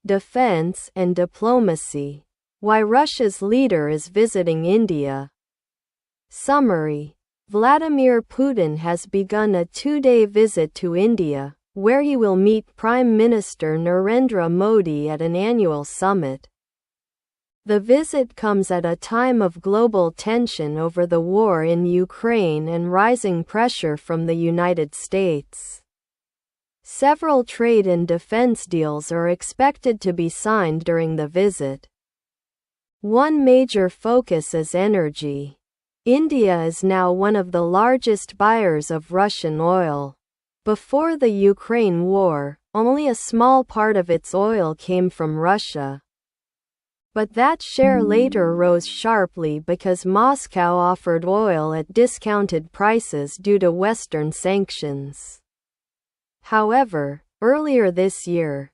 defense, and diplomacy. Why Russia's leader is visiting India. Summary. Vladimir Putin has begun a 2-day visit to India, where he will meet Prime Minister Narendra Modi at an annual summit. The visit comes at a time of global tension over the war in Ukraine and rising pressure from the United States. Several trade and defense deals are expected to be signed during the visit. One major focus is energy. India is now one of the largest buyers of Russian oil. Before the Ukraine war, only a small part of its oil came from Russia. But that share later rose sharply because Moscow offered oil at discounted prices due to Western sanctions. However, earlier this year,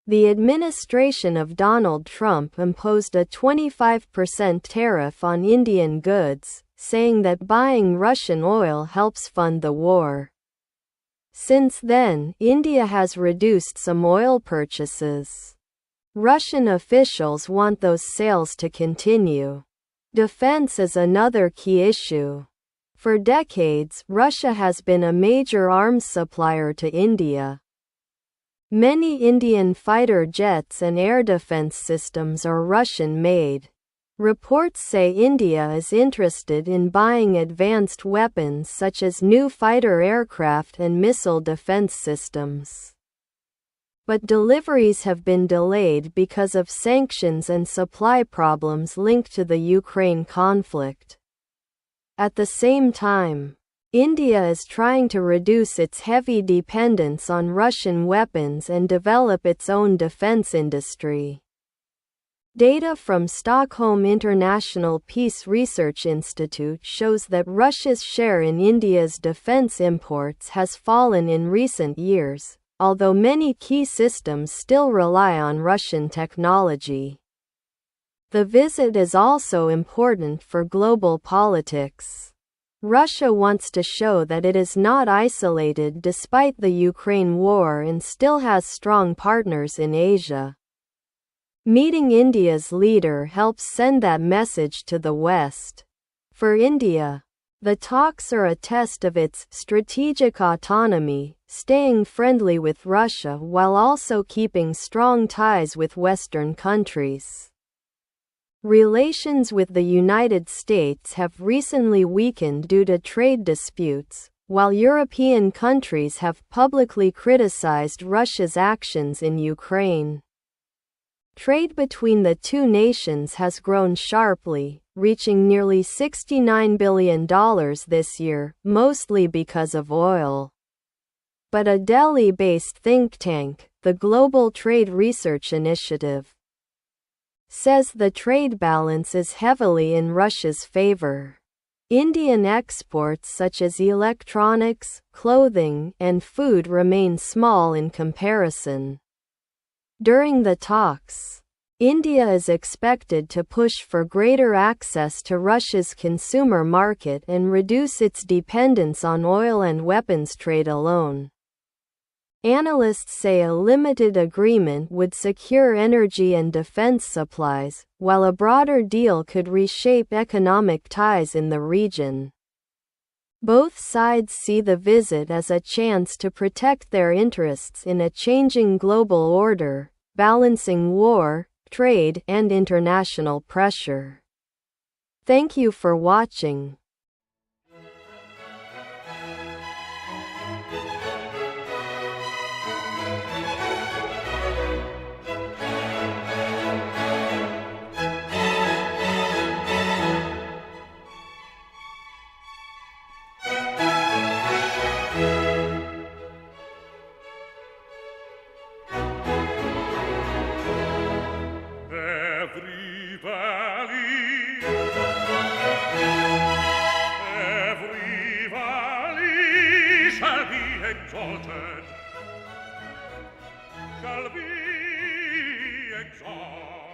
the administration of Donald Trump imposed a 25% tariff on Indian goods, saying that buying Russian oil helps fund the war. Since then, India has reduced some oil purchases. Russian officials want those sales to continue. Defense is another key issue. For decades, Russia has been a major arms supplier to India. Many Indian fighter jets and air defense systems are Russian-made. Reports say India is interested in buying advanced weapons such as new fighter aircraft and missile defense systems. But deliveries have been delayed because of sanctions and supply problems linked to the Ukraine conflict. At the same time, India is trying to reduce its heavy dependence on Russian weapons and develop its own defense industry. Data from Stockholm International Peace Research Institute shows that Russia's share in India's defense imports has fallen in recent years, although many key systems still rely on Russian technology. The visit is also important for global politics. Russia wants to show that it is not isolated despite the Ukraine war and still has strong partners in Asia. Meeting India's leader helps send that message to the West. For India, the talks are a test of its strategic autonomy, staying friendly with Russia while also keeping strong ties with Western countries. Relations with the United States have recently weakened due to trade disputes, while European countries have publicly criticized Russia's actions in Ukraine. Trade between the two nations has grown sharply, reaching nearly $69 billion this year, mostly because of oil. But a Delhi-based think tank, the Global Trade Research Initiative, says the trade balance is heavily in Russia's favor. Indian exports such as electronics, clothing, and food remain small in comparison. During the talks, India is expected to push for greater access to Russia's consumer market and reduce its dependence on oil and weapons trade alone. Analysts say a limited agreement would secure energy and defense supplies, while a broader deal could reshape economic ties in the region. Both sides see the visit as a chance to protect their interests in a changing global order, balancing war, trade, and international pressure. Thank you for watching. Shall be exalted.